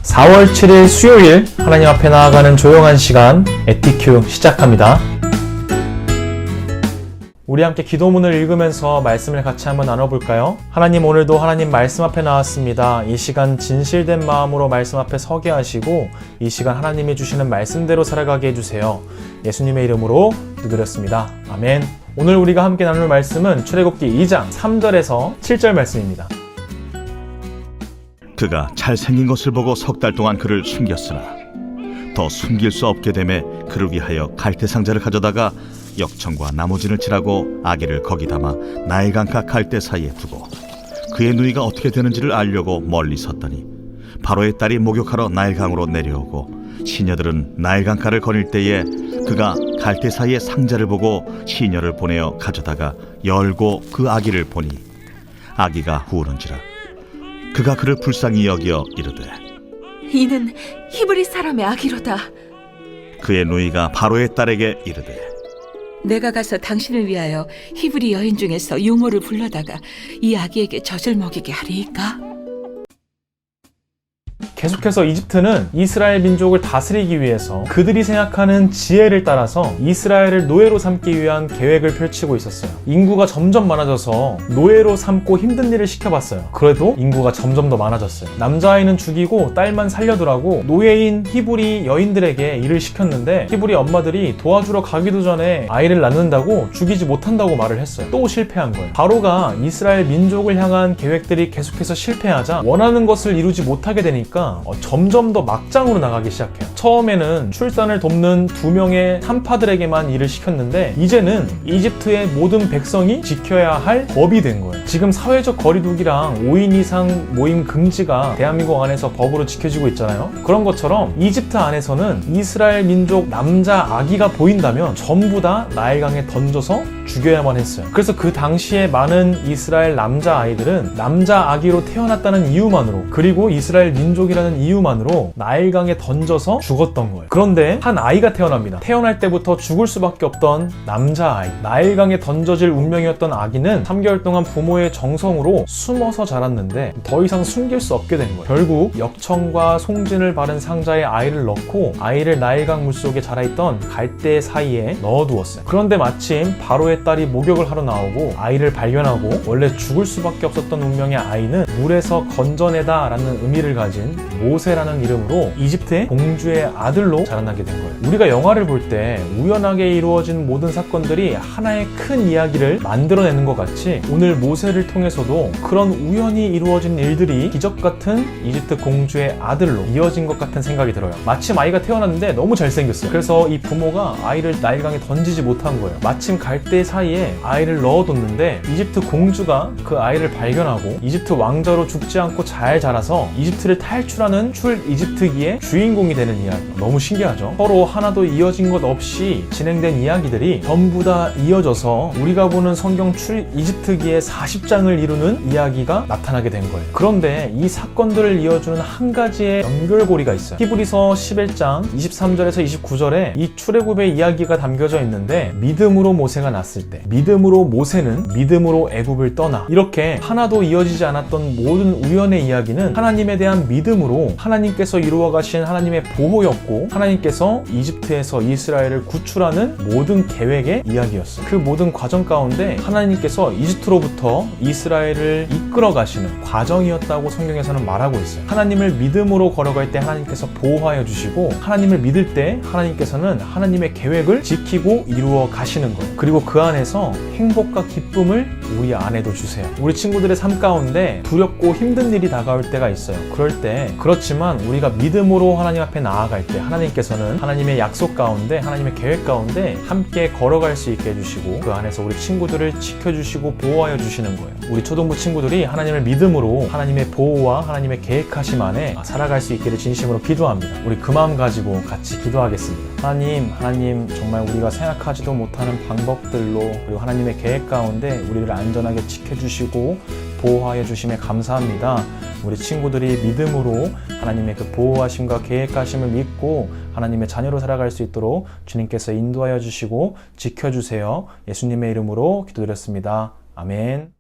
4월 7일 수요일 하나님 앞에 나아가는 조용한 시간 에티큐 시작합니다. 우리 함께 기도문을 읽으면서 말씀을 같이 한번 나눠볼까요? 하나님, 오늘도 하나님 말씀 앞에 나왔습니다. 이 시간 진실된 마음으로 말씀 앞에 서게 하시고 이 시간 하나님이 주시는 말씀대로 살아가게 해주세요. 예수님의 이름으로 기도드렸습니다. 아멘. 오늘 우리가 함께 나눌 말씀은 출애굽기 2장 3절에서 7절 말씀입니다. 그가 잘생긴 것을 보고 석 달 동안 그를 숨겼으나 더 숨길 수 없게 되매 그를 위하여 갈대 상자를 가져다가 역청과 나무진을 칠하고 아기를 거기 담아 나일강가 갈대 사이에 두고 그의 누이가 어떻게 되는지를 알려고 멀리 섰더니 바로의 딸이 목욕하러 나일강으로 내려오고 시녀들은 나일강가를 거닐 때에 그가 갈대 사이에 상자를 보고 시녀를 보내어 가져다가 열고 그 아기를 보니 아기가 우는지라 그가 그를 불쌍히 여겨 이르되 이는 히브리 사람의 아기로다. 그의 누이가 바로의 딸에게 이르되 내가 가서 당신을 위하여 히브리 여인 중에서 유모를 불러다가 이 아기에게 젖을 먹이게 하리이까? 계속해서 이집트는 이스라엘 민족을 다스리기 위해서 그들이 생각하는 지혜를 따라서 이스라엘을 노예로 삼기 위한 계획을 펼치고 있었어요. 인구가 점점 많아져서 노예로 삼고 힘든 일을 시켜봤어요. 그래도 인구가 점점 더 많아졌어요. 남자아이는 죽이고 딸만 살려두라고 노예인 히브리 여인들에게 일을 시켰는데 히브리 엄마들이 도와주러 가기도 전에 아이를 낳는다고 죽이지 못한다고 말을 했어요. 또 실패한 거예요. 바로가 이스라엘 민족을 향한 계획들이 계속해서 실패하자 원하는 것을 이루지 못하게 되니까 점점 더 막장으로 나가기 시작해요. 처음에는 출산을 돕는 2명의 산파들에게만 일을 시켰는데 이제는 이집트의 모든 백성이 지켜야 할 법이 된 거예요. 지금 사회적 거리두기랑 5인 이상 모임 금지가 대한민국 안에서 법으로 지켜지고 있잖아요. 그런 것처럼 이집트 안에서는 이스라엘 민족 남자 아기가 보인다면 전부 다 나일강에 던져서 죽여야만 했어요. 그래서 그 당시에 많은 이스라엘 남자 아이들은 남자 아기로 태어났다는 이유만으로, 그리고 이스라엘 민족이라는 이유만으로 나일강에 던져서 죽었던 거예요. 그런데 한 아이가 태어납니다. 태어날 때부터 죽을 수밖에 없던 남자아이, 나일강에 던져질 운명이었던 아기는 3개월 동안 부모의 정성으로 숨어서 자랐는데 더 이상 숨길 수 없게 된 거예요. 결국 역청과 송진을 바른 상자에 아이를 넣고 아이를 나일강 물속에 자라있던 갈대 사이에 넣어두었어요. 그런데 마침 바로의 딸이 목욕을 하러 나오고 아이를 발견하고 원래 죽을 수밖에 없었던 운명의 아이는 물에서 건져내다 라는 의미를 가진 모세라는 이름으로 이집트의 공주의 아들로 자라나게 된 거예요. 우리가 영화를 볼 때 우연하게 이루어진 모든 사건들이 하나의 큰 이야기를 만들어내는 것 같이 오늘 모세를 통해서도 그런 우연히 이루어진 일들이 기적 같은 이집트 공주의 아들로 이어진 것 같은 생각이 들어요. 마침 아이가 태어났는데 너무 잘생겼어요. 그래서 이 부모가 아이를 나일강에 던지지 못한 거예요. 마침 갈대 사이에 아이를 넣어뒀는데 이집트 공주가 그 아이를 발견하고 이집트 왕자로 죽지 않고 잘 자라서 이집트를 탈출하는 출 이집트기의 주인공이 되는 이야기. 너무 신기하죠? 서로 하나도 이어진 것 없이 진행된 이야기들이 전부 다 이어져서 우리가 보는 성경 출 이집트기의 40장을 이루는 이야기가 나타나게 된 거예요. 그런데 이 사건들을 이어주는 한 가지의 연결고리가 있어요. 히브리서 11장 23절에서 29절에 이 출애굽의 이야기가 담겨져 있는데 믿음으로 모세가 났을 때, 믿음으로 모세는 믿음으로 애굽을 떠나, 이렇게 하나도 이어지지 않았던 모든 우연의 이야기는 하나님에 대한 믿음으로 하나님께서 이루어 가신 하나님의 보호였고 하나님께서 이집트에서 이스라엘을 구출하는 모든 계획의 이야기였어요. 그 모든 과정 가운데 하나님께서 이집트로부터 이스라엘을 이끌어 가시는 과정이었다고 성경에서는 말하고 있어요. 하나님을 믿음으로 걸어갈 때 하나님께서 보호하여 주시고 하나님을 믿을 때 하나님께서는 하나님의 계획을 지키고 이루어 가시는 거예요. 그리고 그 안에서 행복과 기쁨을 우리 안에도 주세요. 우리 친구들의 삶 가운데 두렵고 힘든 일이 다가올 때가 있어요. 그럴 때 그렇지만 우리가 믿음으로 하나님 앞에 나아갈 때 하나님께서는 하나님의 약속 가운데 하나님의 계획 가운데 함께 걸어갈 수 있게 해주시고 그 안에서 우리 친구들을 지켜주시고 보호하여 주시는 거예요. 우리 초등부 친구들이 하나님을 믿음으로 하나님의 보호와 하나님의 계획하심 안에 살아갈 수 있기를 진심으로 기도합니다. 우리 그 마음 가지고 같이 기도하겠습니다. 하나님 정말 우리가 생각하지도 못하는 방법들로 그리고 하나님의 계획 가운데 우리를 안전하게 지켜주시고 보호하여 주심에 감사합니다. 우리 친구들이 믿음으로 하나님의 그 보호하심과 계획하심을 믿고 하나님의 자녀로 살아갈 수 있도록 주님께서 인도하여 주시고 지켜주세요. 예수님의 이름으로 기도드렸습니다. 아멘.